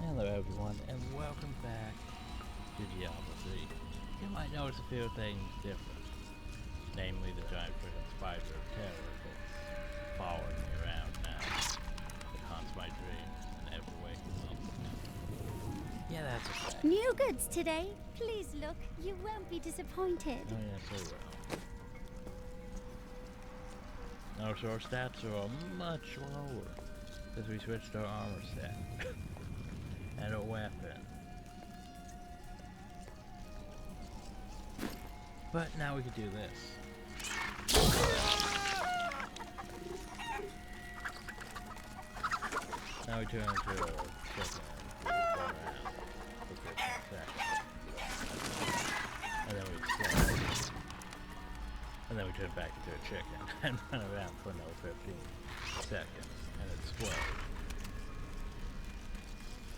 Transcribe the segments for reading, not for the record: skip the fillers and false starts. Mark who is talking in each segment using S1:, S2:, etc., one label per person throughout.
S1: Hello everyone, and welcome back to Diablo 3. You might notice a few things different, namely the giant freaking spider of terror that's following me around now. It haunts my dreams in every waking moment. Yeah, that's a fact.
S2: New goods today. Please look, you won't be disappointed.
S1: Oh yes, I will. So our stats are much lower because we switched our armor set and a weapon. But now we can do this. Now we turn into a chicken and go around for 15 seconds. And then we explode. And then we turn back into a chicken and run around for another 15 seconds and explode.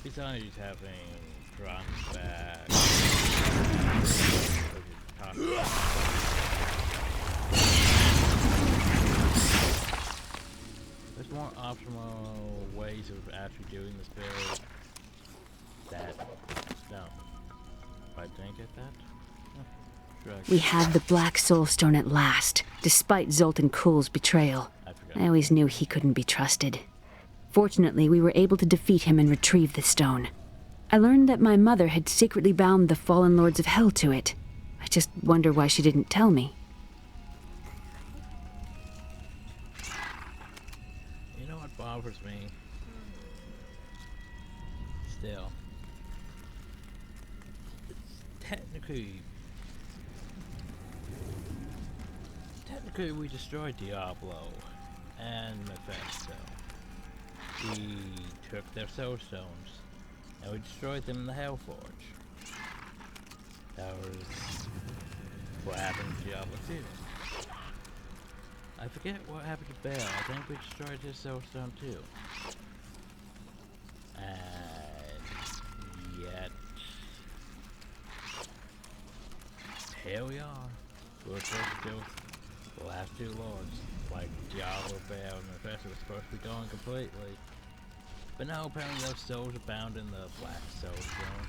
S1: Besides having grunts back, there's more optimal ways of actually doing this build that if I didn't get that,
S3: we had the Black Soul Stone at last, despite Zoltan Kuhl's betrayal. I always knew he couldn't be trusted. Fortunately, we were able to defeat him and retrieve the stone. I learned that my mother had secretly bound the fallen lords of hell to it. I just wonder why she didn't tell me.
S1: You know what bothers me? Still. It's technically we destroyed Diablo and Mephisto. We took their soul stones and we destroyed them in the Hellforge. That was what happened to Diablo 2. I forget what happened to Baal. I think we destroyed his soul stone too. And yet, here we are. We're supposed to do the last two lords, like Diablo, Baal, and Mephisto was supposed to be gone completely. But now apparently those souls are bound in the Black Soul Stone.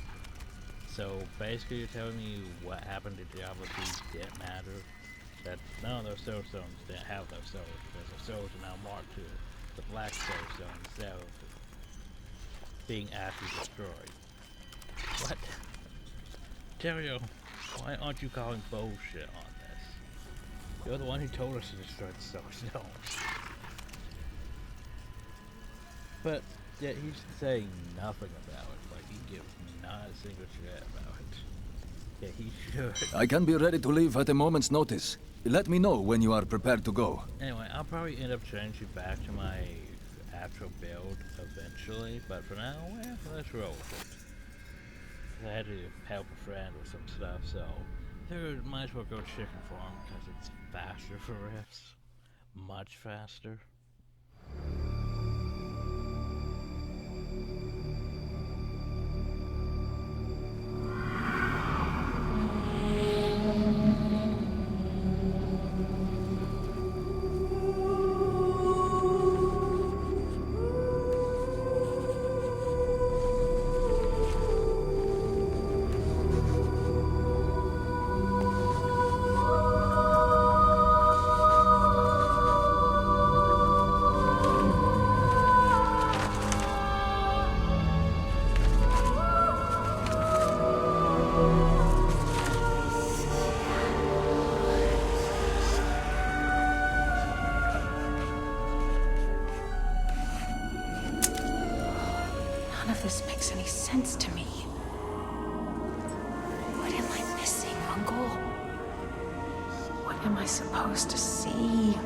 S1: So basically you're telling me what happened to Diablo 2 didn't matter? That none of those soul stones didn't have those souls, because those souls are now marked to the Black Soul Stone instead of being actually destroyed. What? Terrio, why aren't you calling bullshit on this? You're the one who told us to destroy the soul stones. But yet he's saying nothing about it, like he gives not a single shit about it. Yeah, he should.
S4: I can be ready to leave at a moment's notice. Let me know when you are prepared to go.
S1: Anyway, I'll probably end up changing back to my actual build eventually, but for now, well, let's roll with it. I had to help a friend with some stuff, so I figured might as well go chicken farm because it's faster for rifts. Much faster.
S3: This makes any sense to me. What am I missing, Uncle? What am I supposed to see?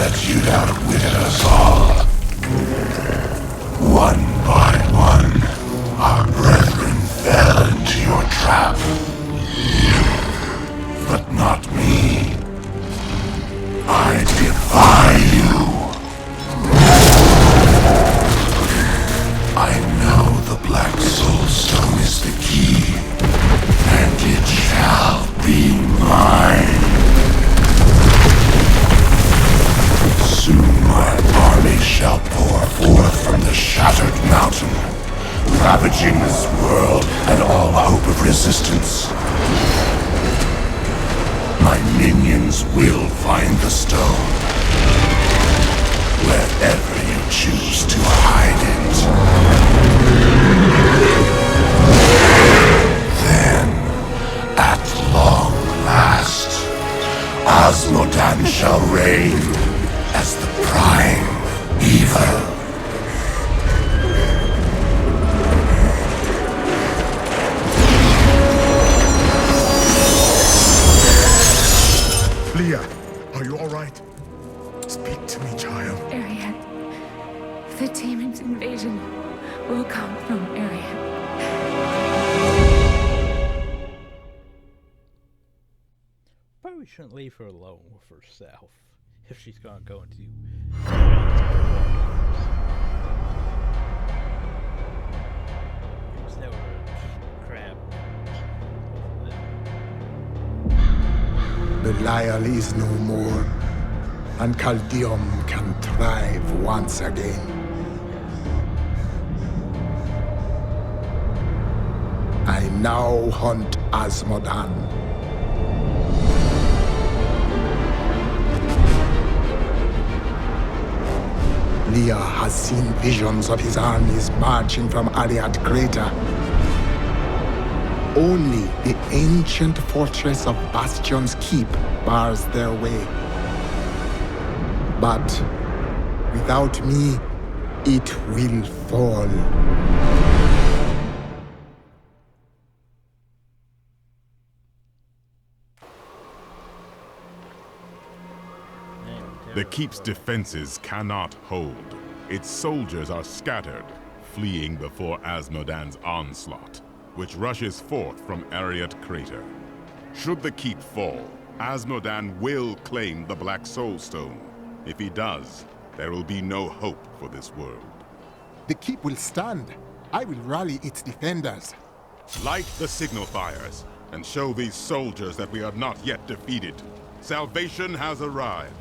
S5: that you'd outwitted us all. One by one, our brethren fell into your trap. But not me. I defy you. I know the Black Soul Stone is the key, and it shall be mine. Soon my army shall pour forth from the shattered mountain, ravaging this world and all hope of resistance. My minions will find the stone, wherever you choose to hide it. Then, at long last, Osmodan shall reign as the prime evil.
S6: Leah, are you alright? Speak to me, child.
S7: Arian. The demon's invasion will come from Arian.
S1: Probably shouldn't leave her alone with herself if she's gonna go into instead of crab.
S6: Belial is no more, and Caldeum can thrive once again. I now hunt Osmodan. Leah has seen visions of his armies marching from Ariad Crater. Only the ancient fortress of Bastion's Keep bars their way. But without me, it will fall.
S8: The Keep's defenses cannot hold. Its soldiers are scattered, fleeing before Osmodan's onslaught, which rushes forth from Ariad Crater. Should the Keep fall, Osmodan will claim the Black Soul Stone. If he does, there will be no hope for this world.
S6: The Keep will stand. I will rally its defenders.
S8: Light the signal fires, and show these soldiers that we are not yet defeated. Salvation has arrived.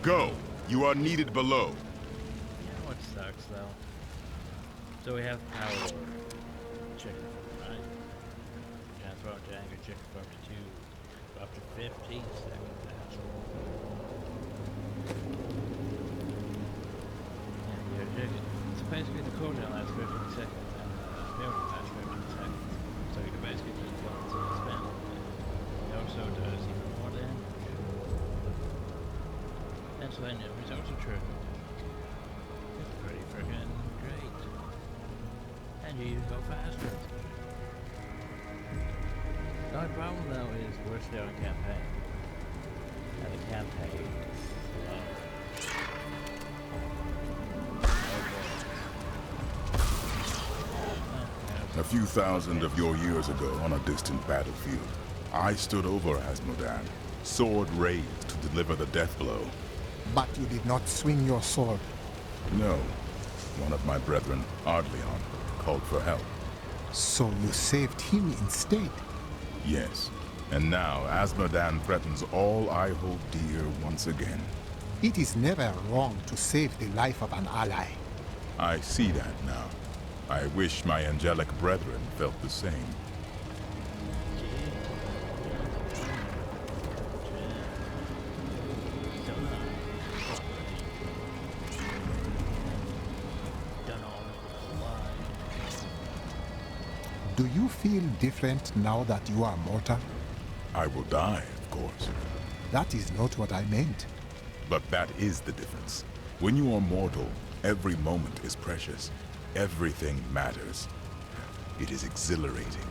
S8: Go! You are needed below.
S1: You know what sucks though? So we have power chicken farm, right? Transfer to anger chicken farm to 2, up to 15 seconds actually. And your chicken. So basically the cooldown lasts 15 seconds and the building lasts 15 seconds. So you can basically just go into the spam. It also does even more damage. And so then the results are true. It's pretty freaking great. And you go faster. The only problem though is we're still in campaign. And the campaign is
S8: A few thousand of your years ago on a distant battlefield, I stood over Osmodan, sword raised to deliver the death blow.
S6: But you did not swing your sword.
S8: No. One of my brethren, Ardleon, called for help.
S6: So you saved him instead.
S8: Yes. And now Osmodan threatens all I hold dear once again.
S6: It is never wrong to save the life of an ally.
S8: I see that now. I wish my angelic brethren felt the same.
S6: Do you feel different now that you are mortal?
S8: I will die, of course.
S6: That is not what I meant.
S8: But that is the difference. When you are mortal, every moment is precious. Everything matters. It is exhilarating.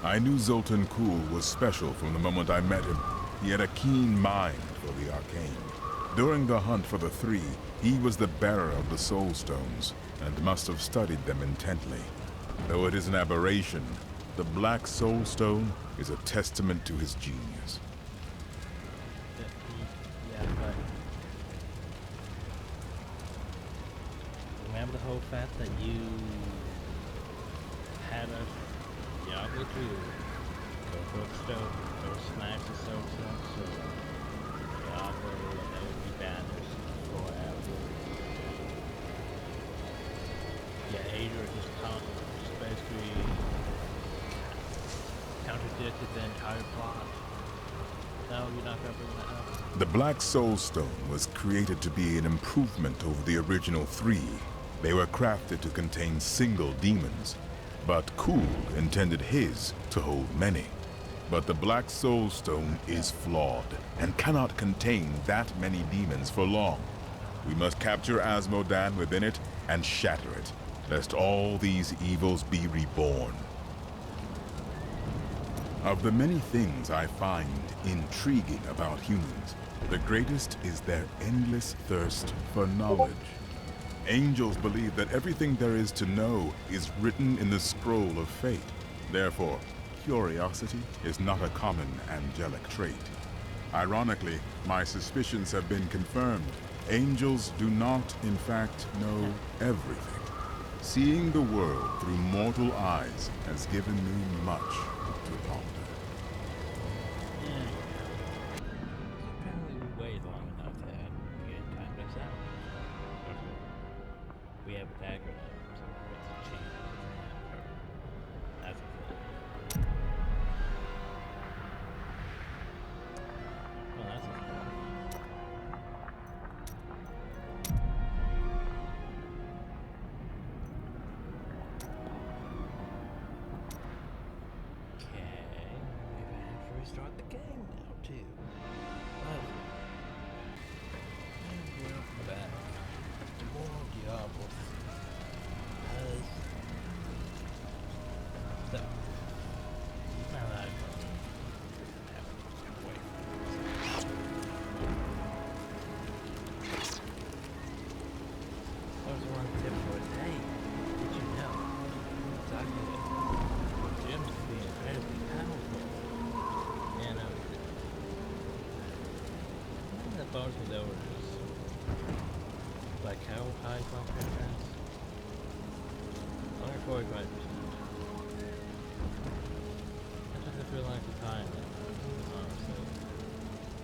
S8: I knew Zoltan Kuhl was special from the moment I met him. He had a keen mind for the arcane. During the hunt for the three, he was the bearer of the Soul Stones, and must have studied them intently. Though it is an aberration, the Black Soul Stone is a testament to his genius.
S1: Yeah, but remember the whole fact that you had us Diablo 2 go for the stone, go smash the soul stone, so Diablo and there would be banners forever. Yeah, Adrian just basically contradicted the entire plot. No, you're not gonna bring that up.
S8: The Black Soul Stone was created to be an improvement over the original three. They were crafted to contain single demons, but Kuhl intended his to hold many. But the Black Soul Stone is flawed and cannot contain that many demons for long. We must capture Asmodan within it and shatter it, lest all these evils be reborn. Of the many things I find intriguing about humans, the greatest is their endless thirst for knowledge. Angels believe that everything there is to know is written in the scroll of fate. Therefore, curiosity is not a common angelic trait. Ironically, my suspicions have been confirmed. Angels do not, in fact, know everything. Seeing the world through mortal eyes has given me much to ponder.
S1: Apparently we waited long enough that we had timed us out. We have a dagger now, so it's a cheat. That's a thing. Well, that's a thing. Okay, maybe I have to restart the game now too. But welcome back to more Diablo. So now that I've away I was one tip for a day. Did you know? Exactly. Gems can be incredibly powerful. And that bars me though are just like how high is my percent? Only 45%. That doesn't feel like the time, honestly.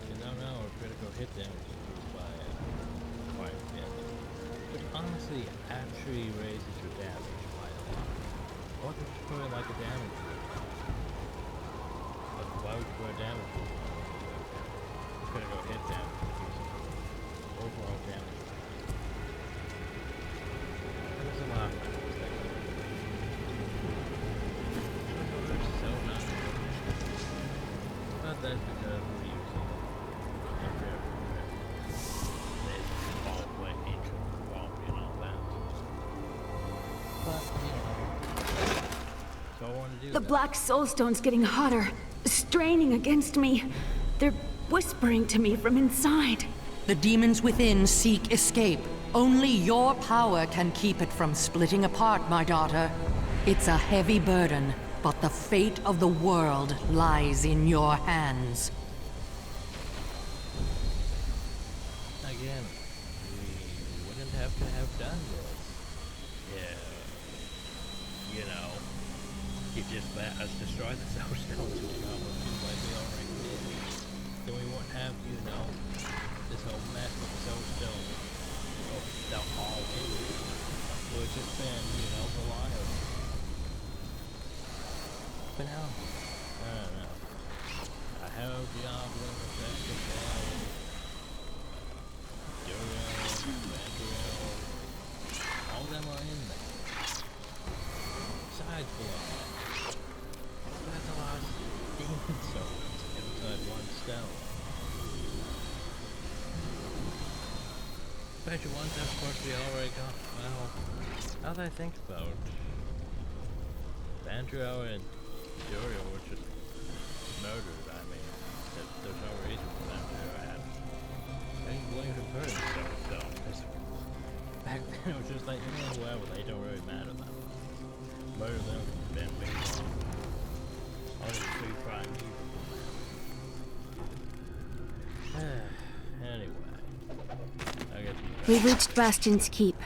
S1: You don't know if critical hit damage is used by quite a bit. Which honestly actually raises your damage quite a lot. Or just put it like a damage boost. But why would you put a damage boost on it? Critical hit damage is using overall damage. There's a lot of factors that go into it. They're so not good. But that's because we're using every involved like angel involved and all that. But you know, so I want to do
S3: The
S1: that.
S3: Black Soulstone's getting hotter, straining against me. They're whispering to me from inside.
S9: The demons within seek escape. Only your power can keep it from splitting apart, my daughter. It's a heavy burden, but the fate of the world lies in your hands.
S1: Again, we wouldn't have to have done this. Yeah, you know, you just let us destroy the Soul Stones like we already did. Then we wouldn't have, you know, this whole mess with the Soul Stones. The all would have just been, you know, reliable. But now, I don't know. I have Diablo, all of them are in there. Besides below. That's a lot of demon souls inside one stone. Especially ones that of course we already got. Well, now that I think about it, Bandrio and Fury would just murder. I mean, there's no reason for them to have. I didn't believe him for himself, though. Because back then it was just like, whoever, they don't really matter that much. Murder them, then be gone. All these free crime people. Anyway, I guess
S3: We've reached Bastion's Keep,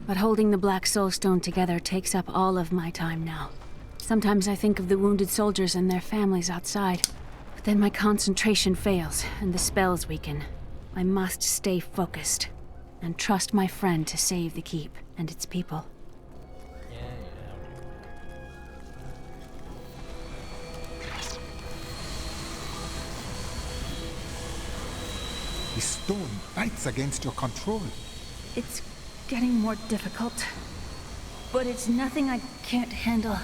S3: but holding the Black Soulstone together takes up all of my time now. Sometimes I think of the wounded soldiers and their families outside, but then my concentration fails and the spells weaken. I must stay focused and trust my friend to save the Keep and its people.
S6: The stone fights against your control.
S3: It's getting more difficult, but it's nothing I can't handle.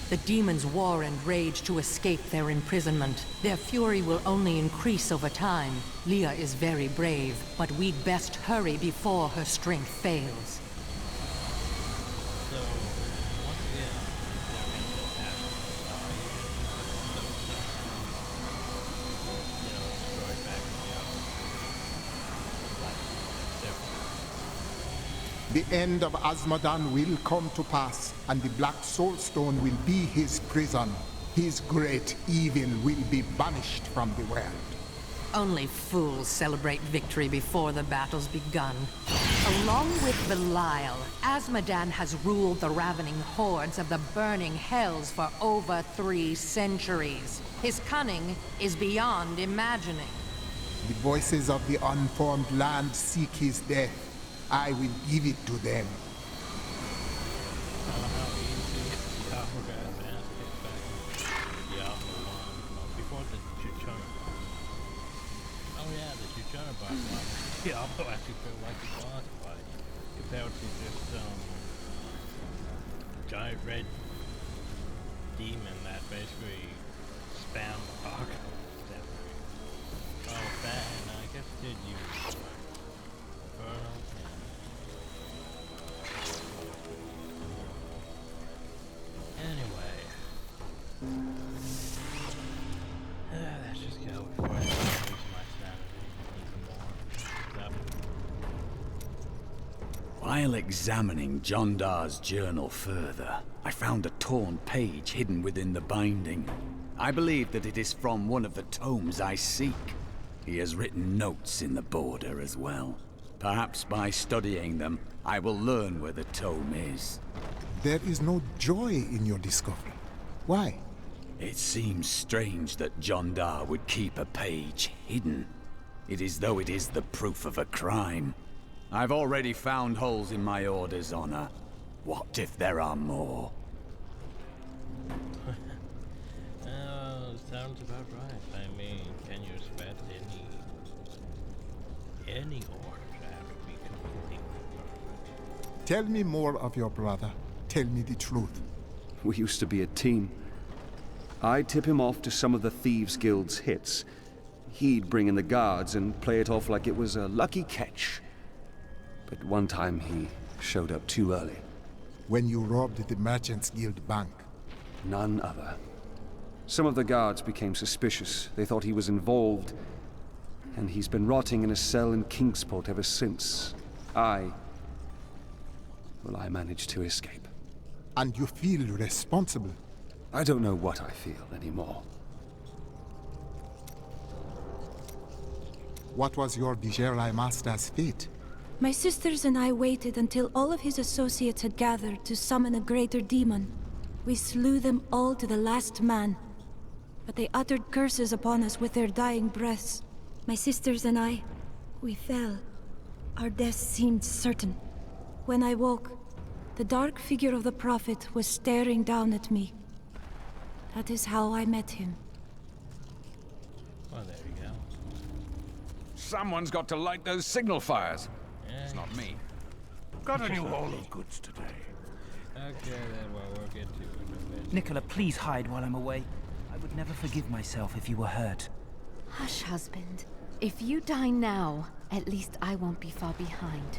S9: The demons war and rage to escape their imprisonment. Their fury will only increase over time. Leah is very brave, but we'd best hurry before her strength fails.
S6: The end of Azmodan will come to pass, and the Black Soulstone will be his prison. His great evil will be banished from the world.
S9: Only fools celebrate victory before the battle's begun. Along with Belial, Azmodan has ruled the ravening hordes of the burning hells for over 3 centuries. His cunning is beyond imagining.
S6: The voices of the unformed land seek his death. I will give it to them.
S1: Diablo actually feel like a boss fight compared to just giant red demon that basically spammed the apocalypse. Oh, that, and I guess did use Inferno. Anyway, let's just go before I lose my sanity even more.
S10: While examining Jondar's journal further, I found a torn page hidden within the binding. I believe that it is from one of the tomes I seek. He has written notes in the border as well. Perhaps by studying them, I will learn where the tome is.
S6: There is no joy in your discovery. Why?
S10: It seems strange that Jondar would keep a page hidden. It is though it is the proof of a crime. I've already found holes in my order's honor. What if there are more?
S1: Sounds about right. I mean, can you expect any order to have to be completely perfect?
S6: Tell me more of your brother. Tell me the truth.
S11: We used to be a team. I'd tip him off to some of the Thieves Guild's hits. He'd bring in the guards and play it off like it was a lucky catch. But one time he showed up too early.
S6: When you robbed the Merchants Guild bank?
S11: None other. Some of the guards became suspicious. They thought he was involved. And he's been rotting in a cell in Kingsport ever since. I managed to escape.
S6: And you feel responsible?
S11: I don't know what I feel anymore.
S6: What was your Vigerai master's fate?
S12: My sisters and I waited until all of his associates had gathered to summon a greater demon. We slew them all to the last man. But they uttered curses upon us with their dying breaths. My sisters and I, we fell. Our death seemed certain. When I woke, the dark figure of the Prophet was staring down at me. That is how I met him.
S1: Well, there you go.
S4: Someone's got to light those signal fires.
S1: Yeah.
S4: It's not me.
S5: Got a new haul of goods today.
S1: Okay, then, well, we'll get to it in a bit.
S13: Nicola, please hide while I'm away. I would never forgive myself if you were hurt.
S14: Hush, husband. If you die now, at least I won't be far behind.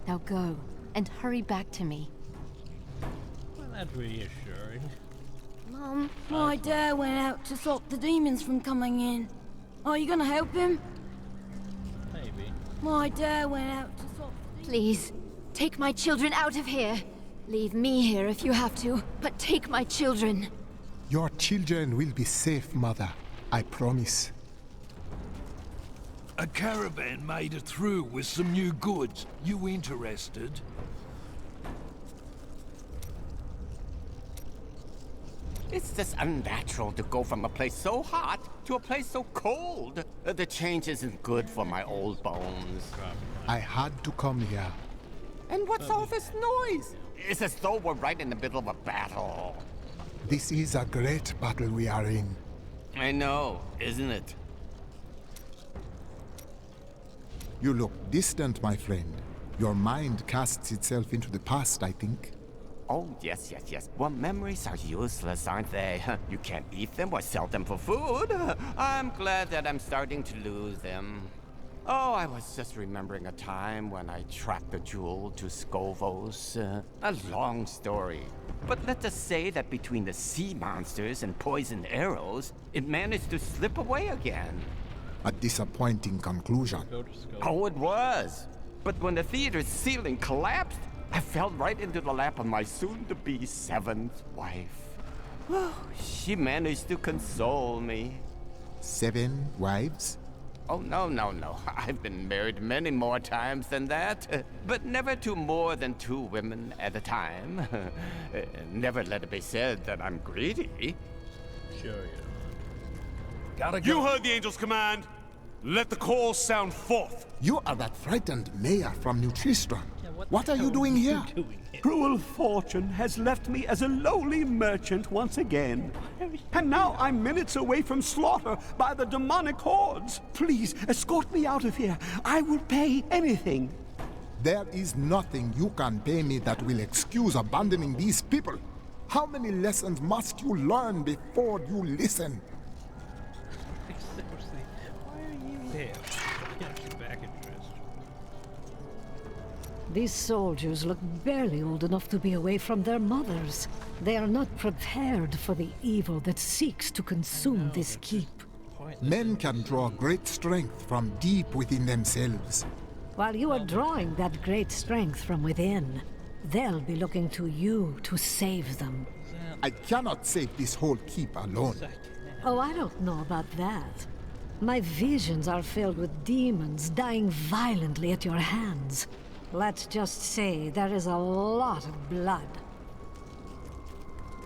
S14: Now go, and hurry back to me.
S1: Well, that's reassuring.
S12: My dad went out to stop the demons from coming in. Are you gonna help him?
S1: Maybe.
S12: My dad went out to stop the
S14: Please, take my children out of here. Leave me here if you have to, but take my children.
S6: Your children will be safe, Mother. I promise.
S15: A caravan made it through with some new goods. You interested?
S16: It's just unnatural to go from a place so hot to a place so cold. The change isn't good for my old bones.
S6: I had to come here.
S16: And what's all this noise? It's as though we're right in the middle of a battle.
S6: This is a great battle we are in.
S16: I know, isn't it?
S6: You look distant, my friend. Your mind casts itself into the past, I think.
S16: Oh, yes. Well, memories are useless, aren't they? You can't eat them or sell them for food. I'm glad that I'm starting to lose them. Oh, I was just remembering a time when I tracked the jewel to Skovos. A long story. But let's just say that between the sea monsters and poisoned arrows, it managed to slip away again.
S6: A disappointing conclusion.
S16: Oh, it was. But when the theater's ceiling collapsed, I fell right into the lap of my soon-to-be 7th wife. She managed to console me.
S6: 7 wives?
S16: Oh, no. I've been married many more times than that. But never to more than 2 women at a time. Never let it be said that I'm greedy.
S1: Sure you
S15: Gotta go.
S17: You heard the angel's command. Let the call sound forth.
S6: You are that frightened mayor from New Tristram. What are you doing here?
S10: Cruel fortune has left me as a lowly merchant once again. And now I'm minutes away from slaughter by the demonic hordes. Please, escort me out of here. I will pay anything.
S6: There is nothing you can pay me that will excuse abandoning these people. How many lessons must you learn before you listen?
S1: Seriously, why are you here? Get back in dress.
S18: These soldiers look barely old enough to be away from their mothers. They are not prepared for the evil that seeks to consume this keep.
S6: Men can draw great strength from deep within themselves.
S18: While you are drawing that great strength from within, they'll be looking to you to save them.
S6: I cannot save this whole keep alone.
S18: Oh, I don't know about that. My visions are filled with demons dying violently at your hands. Let's just say there is a lot of blood.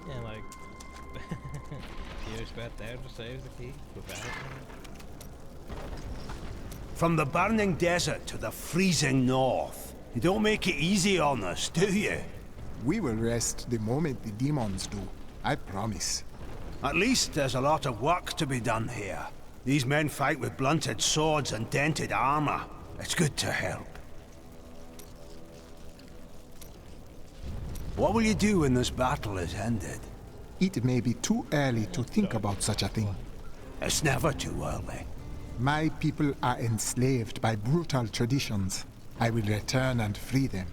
S1: Yeah, like... you expect there to save the keep without me?
S17: From the burning desert to the freezing north. You don't make it easy on us, do you?
S6: We will rest the moment the demons do. I promise.
S17: At least there's a lot of work to be done here. These men fight with blunted swords and dented armor. It's good to help. What will you do when this battle is ended?
S6: It may be too early to think about such a thing.
S17: It's never too early.
S6: My people are enslaved by brutal traditions. I will return and free them.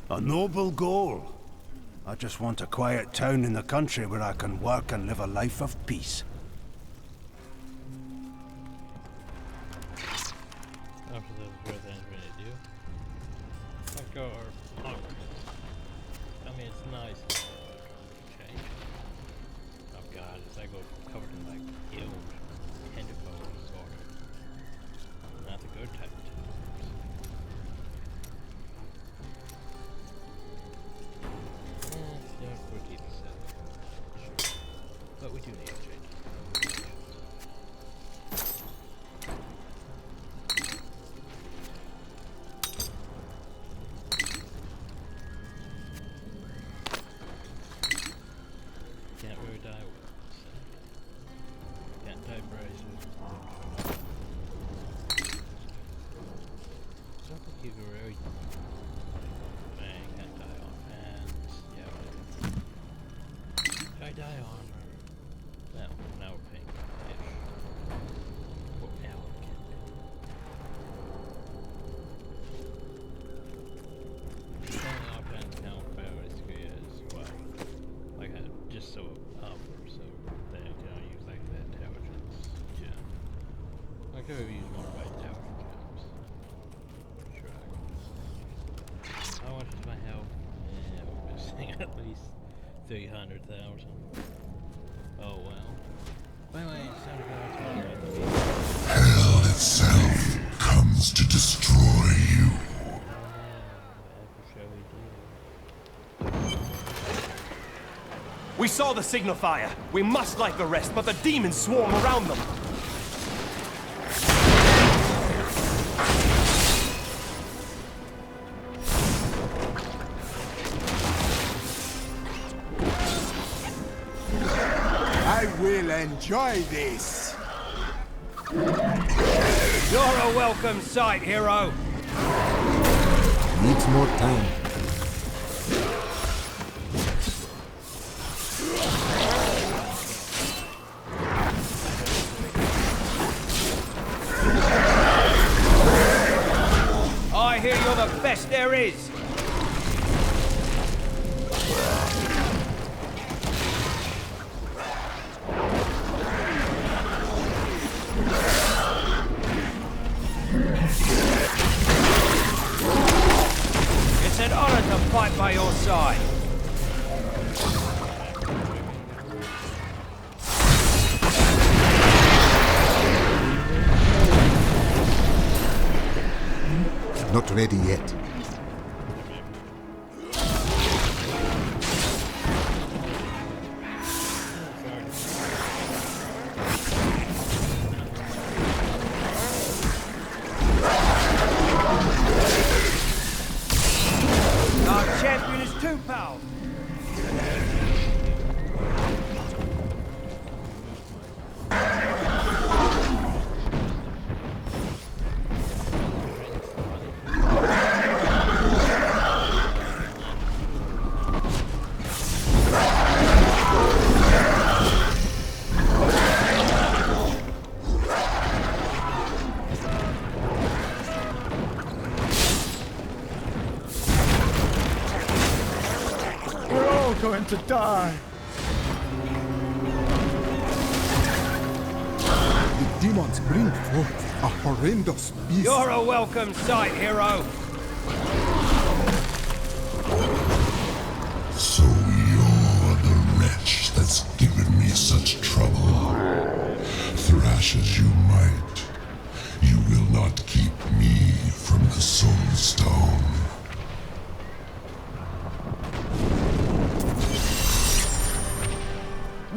S17: A noble goal. I just want a quiet town in the country where I can work and live a life of peace.
S1: After those worth anything to do. Let's go our armor. I mean, it's nice. Okay. Oh god, it's like we're covered in like guild tentacles or not the good type of tentacles. Yeah, we'll keep it set. Sure. But we do need to change. I could have used more of my tower gems. How much is my health? Yeah, we're missing at least 300,000. Oh well. Anyway, it's time to go out to
S5: Hell itself comes to destroy you.
S19: We saw the signal fire. We must light the rest, but the demons swarm around them.
S6: I will enjoy this.
S19: You're a welcome sight, hero.
S6: Needs more time.
S19: I hear you're the best there is. It's an honor to fight by your side.
S6: Not ready yet.
S19: Our champion is too powerful.
S6: We're all going to die. The demons bring forth a horrendous beast.
S19: You're a welcome sight, hero.
S5: So you're the wretch that's given me such trouble. Thrash as you might, you will not keep me from the Soul Stone.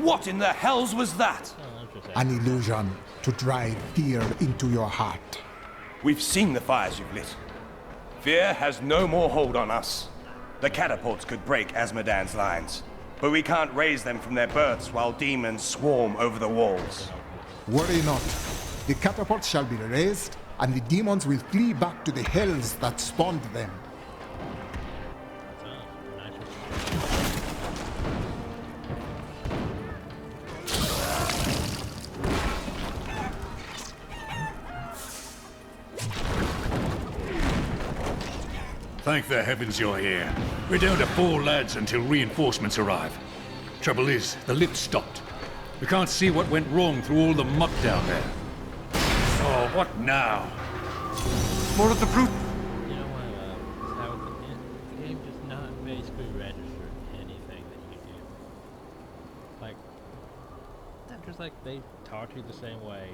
S19: What in the hells was that?
S6: An illusion to drive fear into your heart.
S19: We've seen the fires you've lit. Fear has no more hold on us. The catapults could break Azmodan's lines, but we can't raise them from their berths while demons swarm over the walls.
S6: Worry not. The catapults shall be raised, and the demons will flee back to the hells that spawned them.
S20: Thank the heavens you're here. We're down to 4 lads until reinforcements arrive. Trouble is, the lift stopped. We can't see what went wrong through all the muck down there. Oh, what now? More of the brute.
S1: You know what, how the game does not basically register anything that you do. Like, just like they talk to you the same way.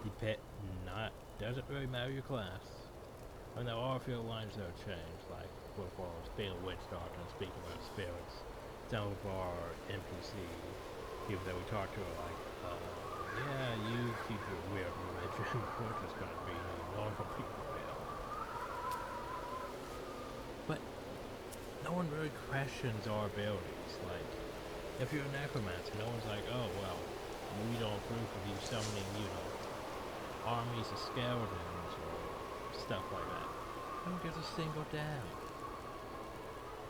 S1: The pet doesn't really matter your class. I mean, there are a few lines that have changed, like with being a witch doctor and speaking about spirits. Some of our NPC people that we talk to are like, yeah, you keep your weird religion, we're just gonna be normal people now. But no one really questions our abilities. Like, if you're a necromancer, no one's like, oh, well, we don't approve of you summoning, armies of skeletons or stuff like that. No one gives a single damn.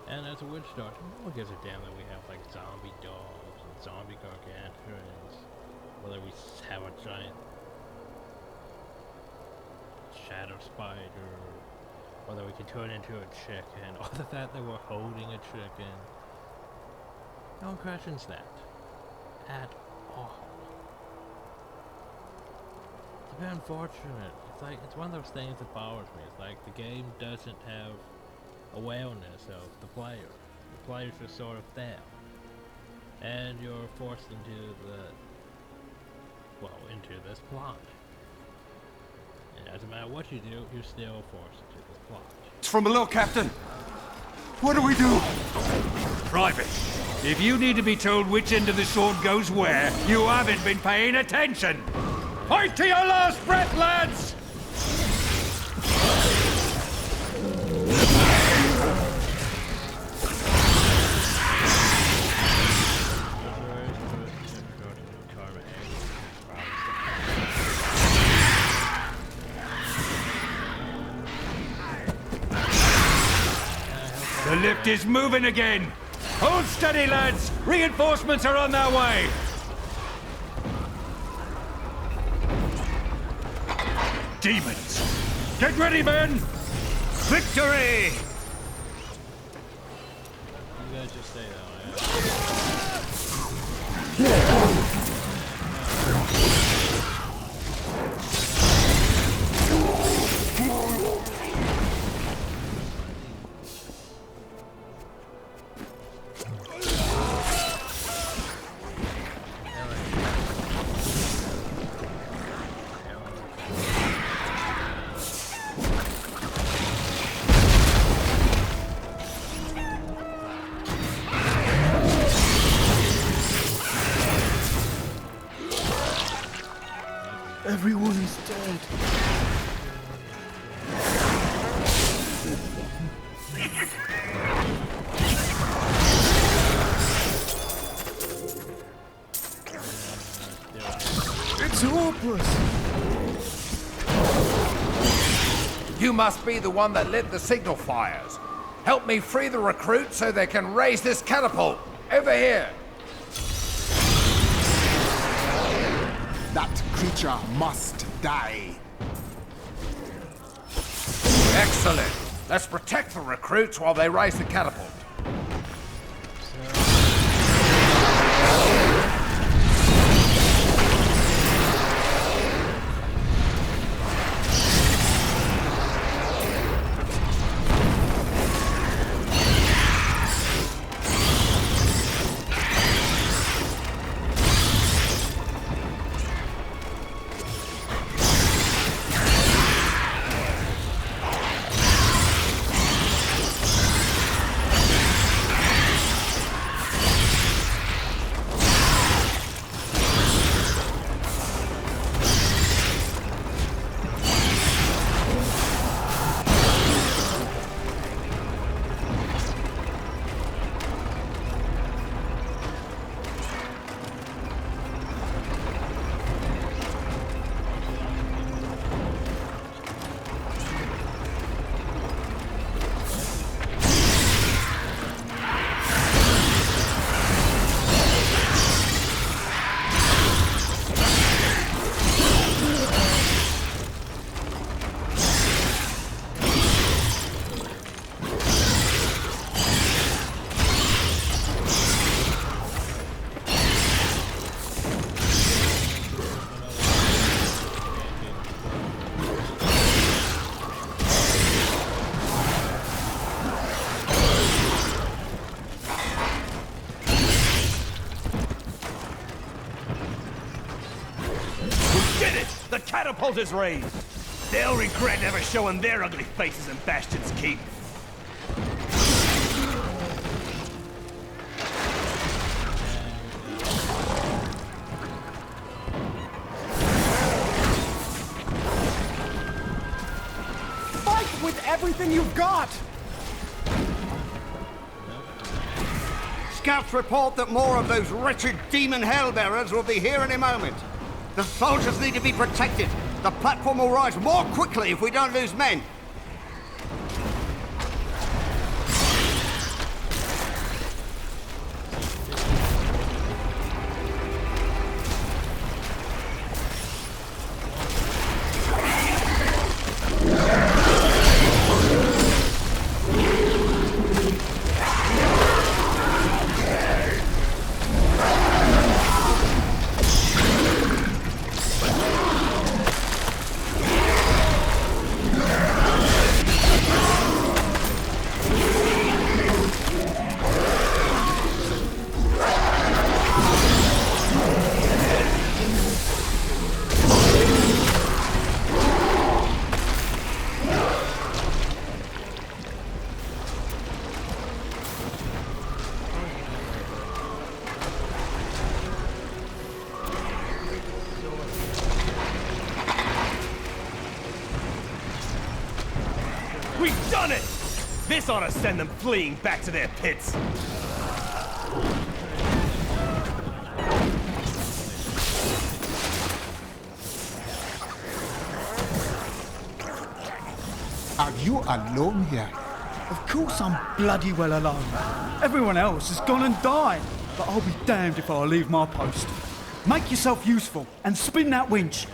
S1: And as a witch doctor, no one gives a damn that we have like zombie dogs and zombie gargantuans, whether we have a giant shadow spider, whether we can turn into a chicken, or the fact that we're holding a chicken. No one questions that at all. bit unfortunate. It's like, it's one of those things that bothers me. It's like the game doesn't have awareness of the player. The player's just sort of there. And you're forced into into this plot. And it doesn't matter what you do, you're still forced into the plot.
S17: It's from below, Captain. What do we do?
S20: Private, if you need to be told which end of the sword goes where, you haven't been paying attention. Fight to your last breath, lads! The lift is moving again! Hold steady, lads! Reinforcements are on their way! Demons! Get ready, men! Victory!
S1: You guys just stay that way.
S17: Everyone is dead. It's hopeless.
S21: You must be the one that lit the signal fires. Help me free the recruits so they can raise this catapult. Over here.
S6: That creature must die.
S21: Excellent. Let's protect the recruits while they raise the catapult.
S19: The catapult is raised! They'll regret never showing their ugly faces in Bastion's Keep.
S17: Fight with everything you've got!
S22: Scouts report that more of those wretched demon hellbearers will be here any moment. The soldiers need to be protected. The platform will rise more quickly if we don't lose men.
S19: We've done it! This ought to send them fleeing back to their pits.
S6: Are you alone here?
S2: Of course I'm bloody well alone. Everyone else has gone and died. But I'll be damned if I leave my post. Make yourself useful and spin that winch.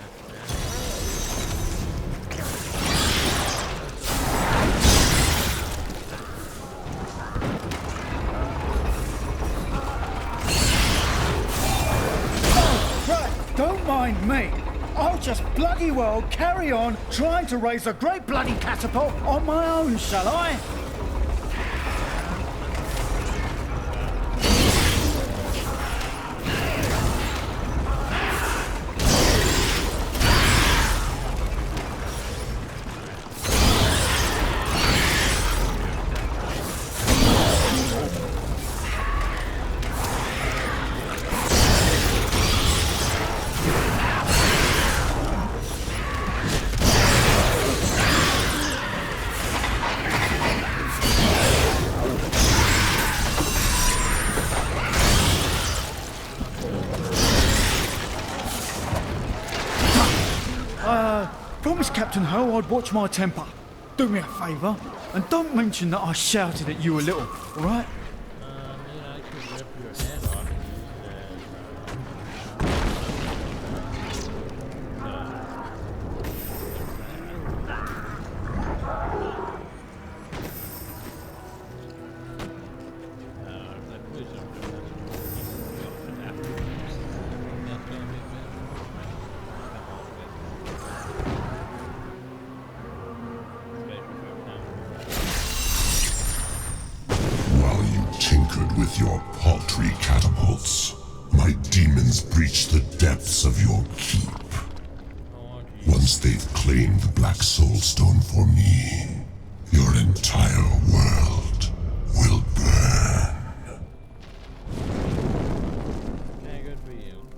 S2: Oh, right, don't mind me. I'll just bloody well carry on trying to raise a great bloody catapult on my own, shall I? Promised Captain Ho I'd watch my temper. Do me a favour, and don't mention that I shouted at you a little, alright?
S1: I could rip your head off.
S5: With your paltry catapults, my demons breach the depths of your keep. Once they've claimed the Black Soul Stone for me, your entire world will burn.
S1: Okay, good for you.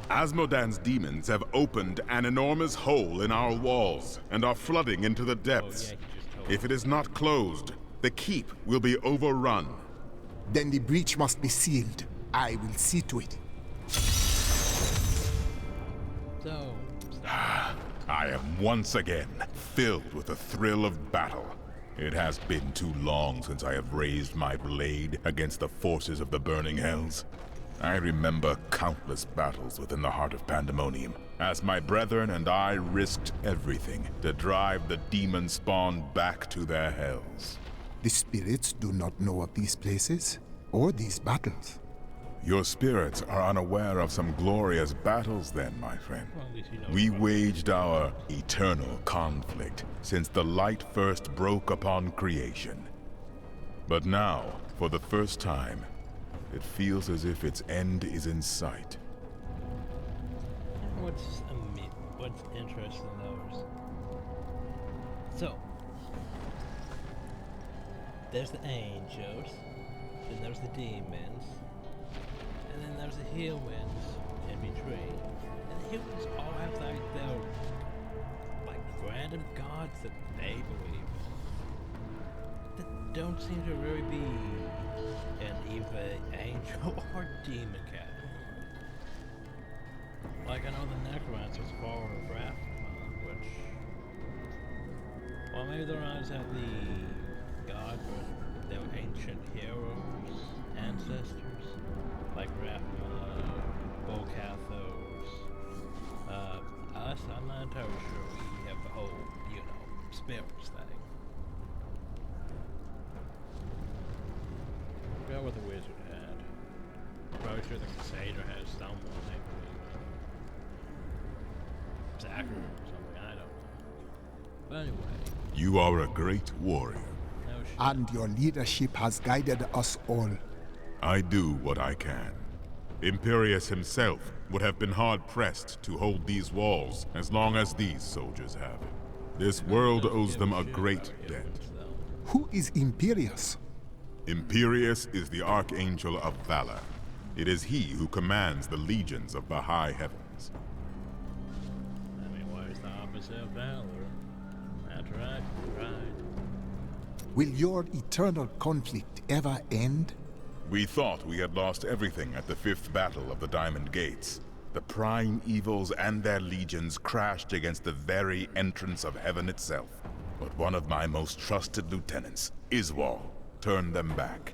S8: Asmodan's demons have opened an enormous hole in our walls and are flooding into the depths. If it is not closed, the keep will be overrun.
S6: Then the breach must be sealed. I will see to it.
S1: So,
S8: I am once again filled with the thrill of battle. It has been too long since I have raised my blade against the forces of the burning hells. I remember countless battles within the heart of Pandemonium, as my brethren and I risked everything to drive the demon spawn back to their hells.
S6: The spirits do not know of these places, or these battles.
S8: Your spirits are unaware of some glorious battles then, my friend. We waged our eternal conflict since the light first broke upon creation. But now, for the first time, it feels as if its end is in sight.
S1: What's interesting though is, so there's the angels, then there's the demons, and then there's the humans in between. And the humans all have like their random gods that they believe in that don't seem to really be an either angel or demon cat. Like, I know the Necromancer's follower of Wrath, which... Well, maybe the Rhinos have the god for their ancient heroes, ancestors, like Rathma, Volcathos. Us, I'm not entirely sure we have the whole, spirits thing. I forgot what the wizard had. Probably sure the Crusader has someone, I believe. Zachary or something, I don't know. But anyway.
S8: You are a great warrior.
S6: And your leadership has guided us all.
S8: I do what I can. Imperius himself would have been hard-pressed to hold these walls as long as these soldiers have. This world owes them a great debt.
S6: Who is Imperius?
S8: Imperius is the Archangel of Valor. It is he who commands the legions of the high heavens.
S1: I mean, why is the myself out, or that's right, right.
S6: Will your eternal conflict ever end?
S8: We thought we had lost everything at the 5th battle of the Diamond Gates. The prime evils and their legions crashed against the very entrance of heaven itself. But one of my most trusted lieutenants, Iswal, turned them back.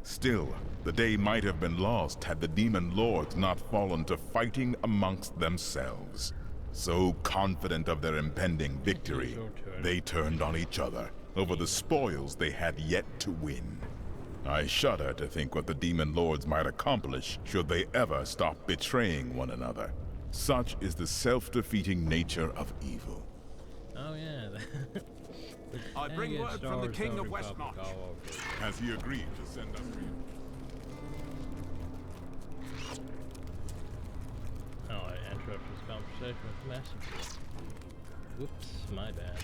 S8: Still, the day might have been lost had the demon lords not fallen to fighting amongst themselves. So confident of their impending victory, they turned on each other over the spoils they had yet to win. I shudder to think what the demon lords might accomplish should they ever stop betraying one another. Such is the self-defeating nature of evil.
S1: Oh yeah.
S19: I bring word from the King of Westmarch.
S8: Has he agreed to send us here?
S1: Oh, I interrupted this conversation with Messenger. Whoops, my bad.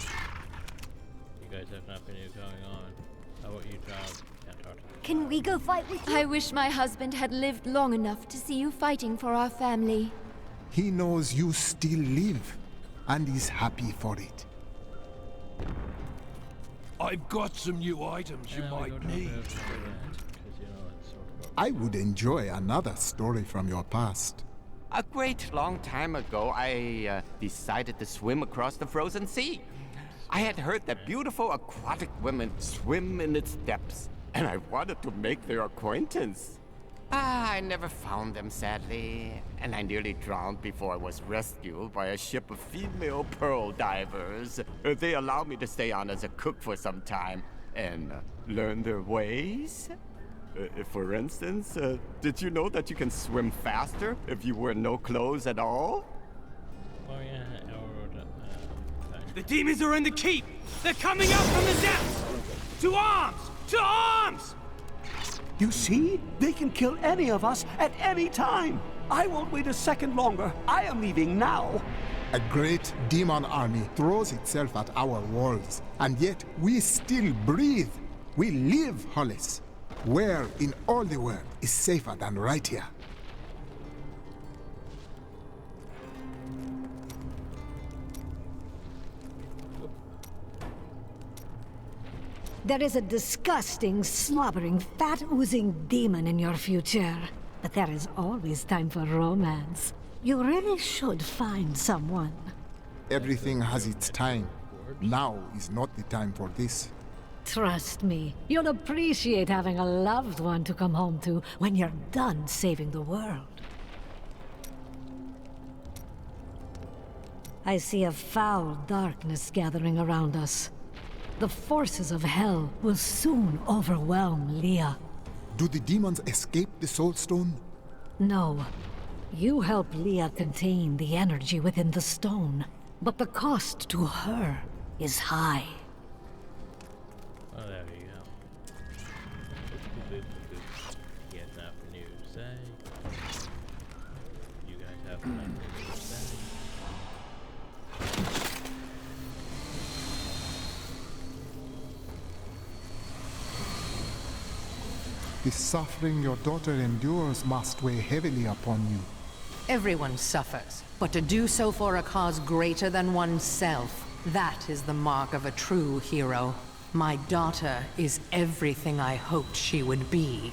S1: You guys have nothing new going on. How about you, child?
S14: Can we go fight with you? I wish my husband had lived long enough to see you fighting for our family.
S6: He knows you still live, and is happy for it.
S15: I've got some new items you might need.
S6: I would enjoy another story from your past.
S16: A great long time ago, I decided to swim across the frozen sea. I had heard that beautiful aquatic women swim in its depths, and I wanted to make their acquaintance. I never found them, sadly, and I nearly drowned before I was rescued by a ship of female pearl divers. They allowed me to stay on as a cook for some time and learn their ways. For instance, did you know that you can swim faster if you wear no clothes at all?
S1: Oh yeah,
S3: the demons are in the keep! They're coming out from the depths! To arms! To arms!
S17: You see? They can kill any of us at any time! I won't wait a second longer. I am leaving now.
S6: A great demon army throws itself at our walls, and yet we still breathe. We live, Hollis. Where in all the world is safer than right here?
S18: There is a disgusting, slobbering, fat-oozing demon in your future. But there is always time for romance. You really should find someone.
S6: Everything has its time. Now is not the time for this.
S18: Trust me, you'll appreciate having a loved one to come home to when you're done saving the world. I see a foul darkness gathering around us. The forces of hell will soon overwhelm Leah.
S6: Do the demons escape the Soul Stone?
S18: No. You help Leah contain the energy within the stone, but the cost to her is high.
S1: Oh, there you go. You guys have nothing new to say. You guys have nothing new to say.
S6: The suffering your daughter endures must weigh heavily upon you.
S9: Everyone suffers, but to do so for a cause greater than oneself, that is the mark of a true hero. My daughter is everything I hoped she would be.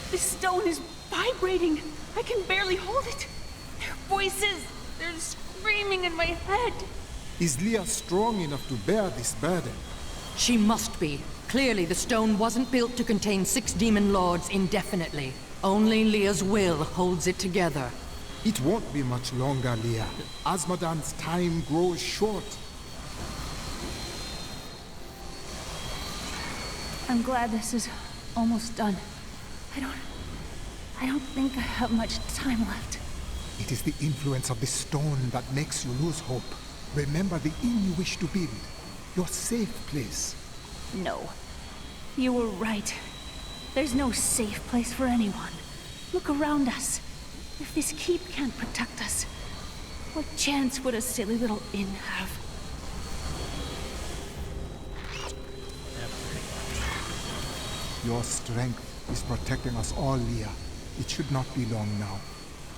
S7: The stone is vibrating. I can barely hold it. Their voices, they're screaming in my head.
S6: Is Leah strong enough to bear this burden?
S9: She must be. Clearly, the stone wasn't built to contain 6 demon lords indefinitely. Only Leah's will holds it together.
S6: It won't be much longer, Leah. Azmodan's time grows short.
S7: I'm glad this is almost done. I don't think I have much time left.
S6: It is the influence of the stone that makes you lose hope. Remember the inn you wish to build. Your safe place.
S7: No. You were right. There's no safe place for anyone. Look around us. If this keep can't protect us, what chance would a silly little inn have?
S6: Your strength is protecting us all, Leah. It should not be long now.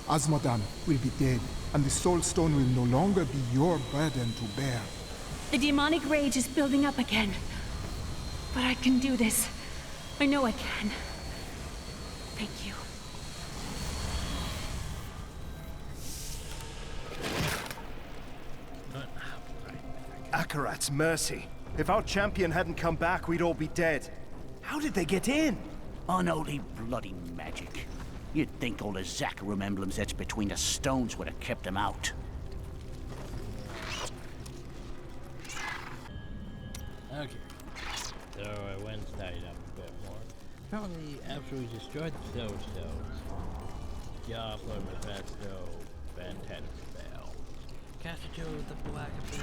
S6: Asmodan will be dead, and the Soul Stone will no longer be your burden to bear.
S7: The demonic rage is building up again. But I can do this. I know I can. Thank you.
S4: Akarat's mercy. If our champion hadn't come back, we'd all be dead. How did they get in?
S13: Unholy bloody magic. You'd think all the Zakarum emblems that's between the stones would have kept them out.
S1: Okay. So I went and studied up a bit more. Apparently, after we destroyed the Soul Stones, Diablo Manifesto, Fantastic Spells, cast a with the Black Abyss.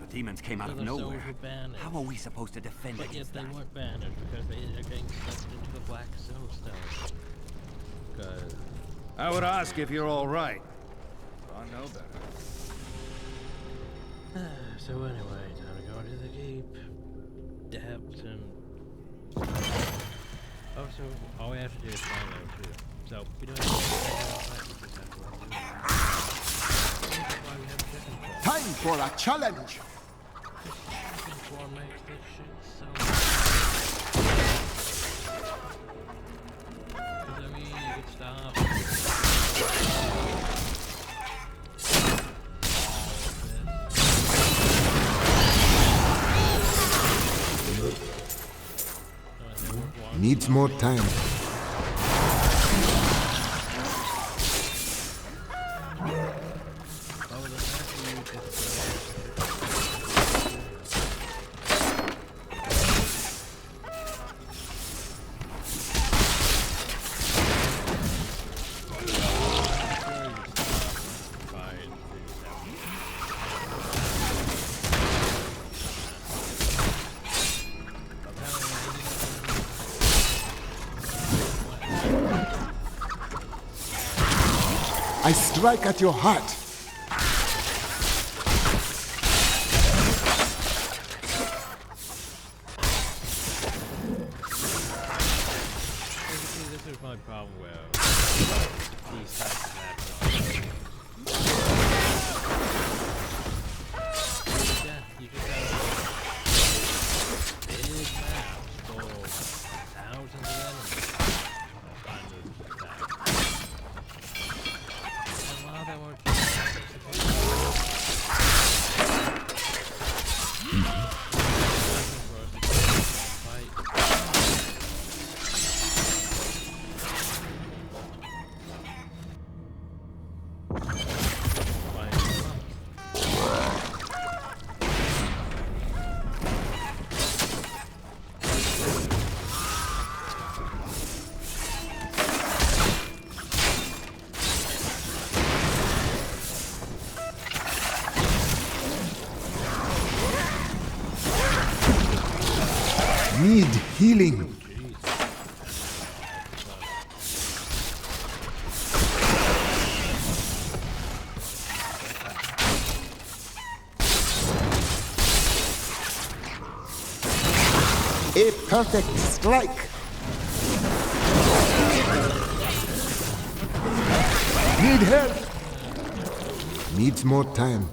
S13: The demons came out of nowhere. How are we supposed to defend against that?
S1: But yet they weren't banished because they are getting sucked into the Black Soul Stone. Because
S4: I would ask if you're all right. I know better.
S1: So anyway, time to go into the keep. Depths and... Oh, so all we have to do is find those two. So, we don't have
S6: Time for a challenge!
S1: makes this shit so... Cause I mean, you could stop.
S6: Needs more time. I strike at your heart.
S1: This is my problem with these types of maps. Yeah, you just have big maps full of thousands of enemies. Hundreds of thousands. And a lot of them are
S6: Need healing. A perfect strike. Need help. Needs more time.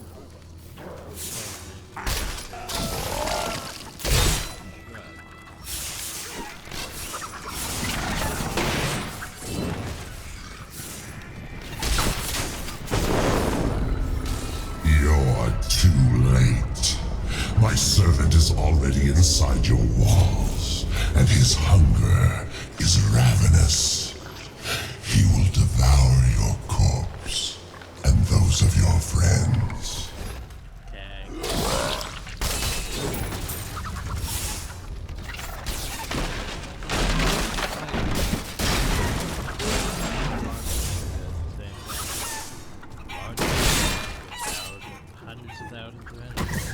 S5: You're too late. My servant is already inside your walls, and his hunger is ravenous. He will devour your corpse, and those of your friends.
S1: hundreds of thousands of enemies.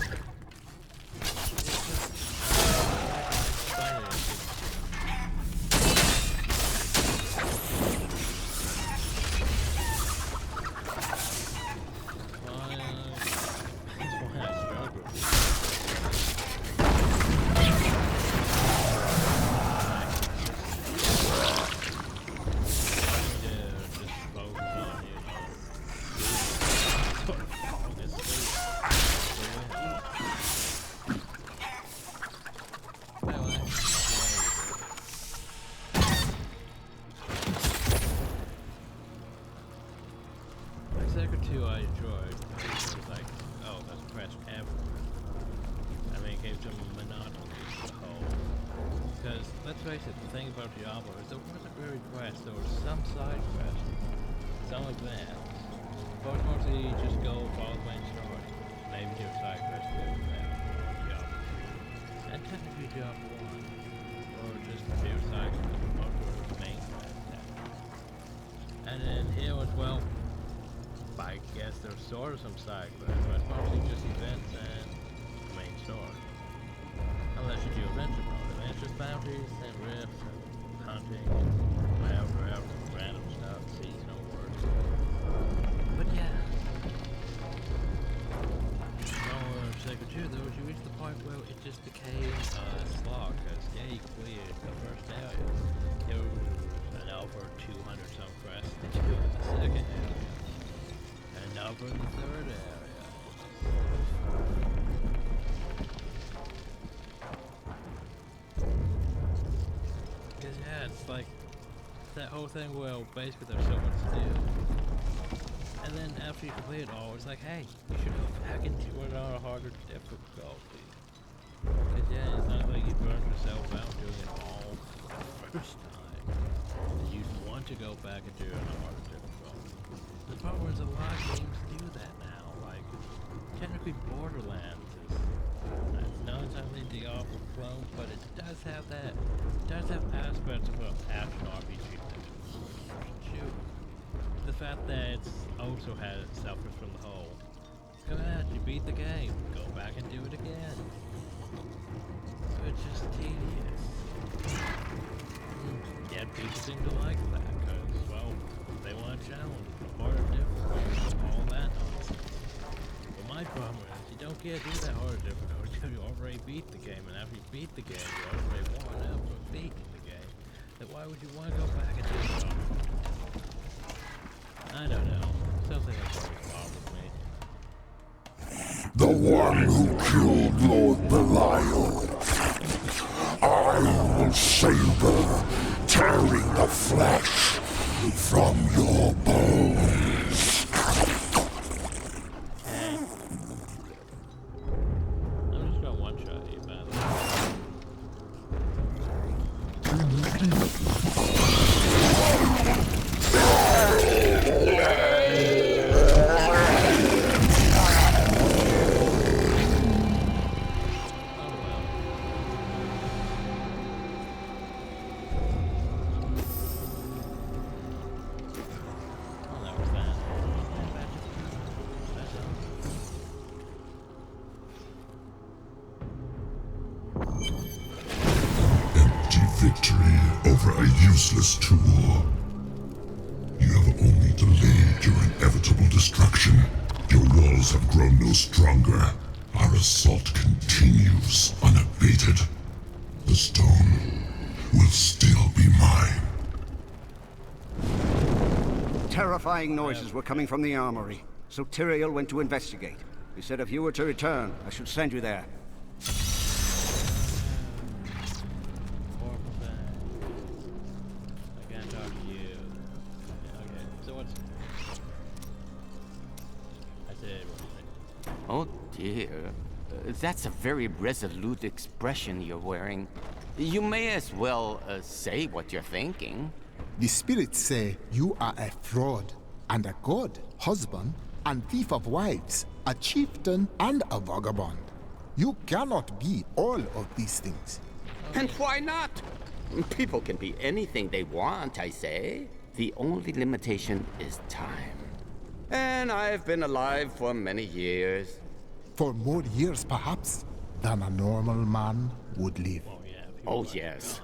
S1: second two I enjoyed. It was like, oh, let's press everywhere. I mean, it gave some monotony to the whole. Because, let's face it, the thing about Diablo is there wasn't really quests. There was some side quests, some advanced. But mostly just go follow the main story. Maybe do a side quest here and there. Diablo 2. And technically Diablo 1. Or just a few side quests. Most of it was main quest. And then here as well, I guess there's sort of some side quests, but it's mostly just events and the main story. Unless you do adventure mode, and it's just bounties and rifts and hunting and whatever else, random stuff, seasonal work. But yeah. Second 2 though, you reach the point where it just became a slog, because yeah, you cleared the first area. There was an over 200 some quests to do in the second area. And over in the third area. Because yeah, it's like that whole thing where basically there's so much to do. And then after you complete it all, it's like, hey, you should go back and do it on a harder difficulty. Because yeah, it's not like you burned yourself out doing it all the first time. You'd want to go back and do it on a harder difficulty. The problem is a lot of games do that now. Like, technically Borderlands is it's not exactly a Diablo clone, but it does have that. It does have aspects of an action RPG that shoot. The fact that it's also had it suffers from the whole. Go ahead, you beat the game. Go back and do it again. So it's just tedious. Yet people seem to like that, because, well, they want a challenge, a harder difficulty, all that nonsense. But my problem is, you don't get to do that harder difficulty until you already beat the game, and after you beat the game, you already won after beating the game. Then why would you want to go back and do it all? I don't know. Something that's always bothered me.
S5: The one who killed Lord Belial. I will savor, tearing the flesh from your bones.
S1: I'm just gonna one-shot you, man.
S5: Victory over a useless tool. You have only delayed your inevitable destruction. Your walls have grown no stronger. Our assault continues unabated. The stone will still be mine.
S22: Terrifying noises were coming from the armory, so Tyrael went to investigate. He said if you were to return, I should send you there.
S16: Oh dear. That's a very resolute expression you're wearing. You may as well say what you're thinking.
S6: The spirits say you are a fraud, and a god, husband, and thief of wives, a chieftain, and a vagabond. You cannot be all of these things.
S16: And why not? People can be anything they want, I say. The only limitation is time. And I've been alive for many years.
S6: For more years, perhaps, than a normal man would live.
S16: Oh, yes.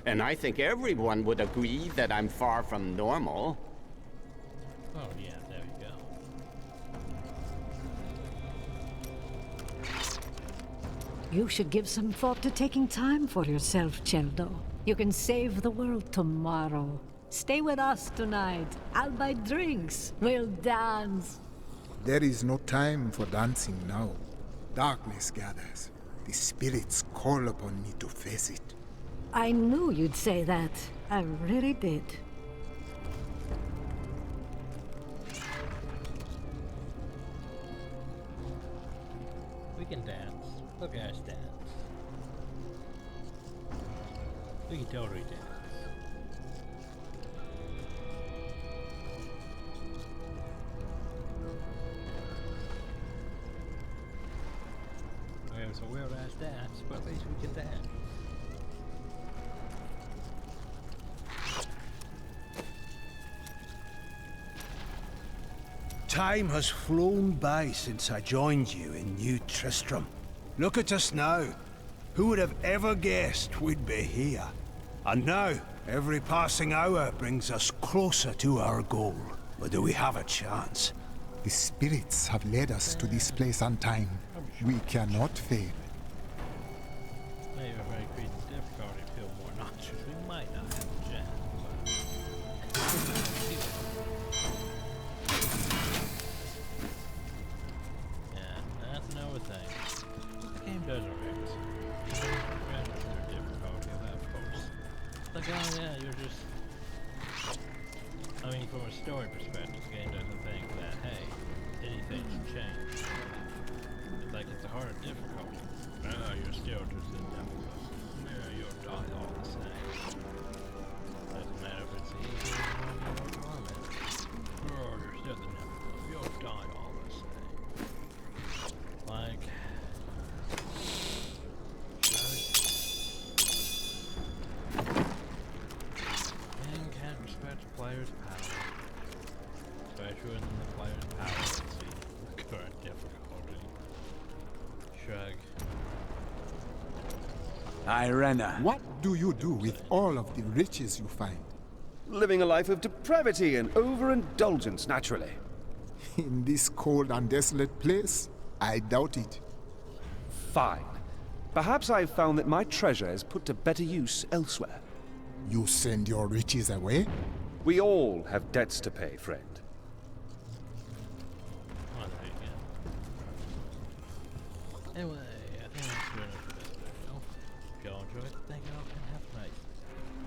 S16: And I think everyone would agree that I'm far from normal.
S1: Oh, yeah, there you go.
S18: You should give some thought to taking time for yourself, Cheldo. You can save the world tomorrow. Stay with us tonight. I'll buy drinks. We'll dance.
S6: There is no time for dancing now. Darkness gathers. The spirits call upon me to face it.
S18: I knew you'd say that. I really did.
S1: can dance. Look at us dance. We can totally dance. It was a weird ass dance, but at least we can dance.
S17: Time has flown by since I joined you in New Tristram. Look at us now. Who would have ever guessed we'd be here? And now, every passing hour brings us closer to our goal. But do we have a chance?
S6: The spirits have led us to this place on time. We cannot fail.
S1: Maybe if I increase the difficulty, feel more nauseous. We might not have a chance, yeah, that's another thing. The game doesn't react. Their difficulty, of course. Like, oh yeah, you're just... I mean, from a story perspective, the game doesn't think that, hey, anything's changed. It's like it's a harder difficulty. Oh, you're still just in difficult. Yeah, you'll die all the same. Doesn't matter if it's easy or hard. Oh, you're still in difficult. You'll die all the same. Like... Man can't respect a player's power. Especially when the player's power exceeds the current difficulty. Shrug.
S6: Irena. What do you do with all of the riches you find?
S4: Living a life of depravity and overindulgence, naturally.
S6: In this cold and desolate place? I doubt it.
S4: Fine. Perhaps I've found that my treasure is put to better use elsewhere.
S6: You send your riches away?
S4: We all have debts to pay, friend.
S1: Well, there you go. Anyway, I think that's good enough for this video. If y'all enjoyed, thank you all and have a nice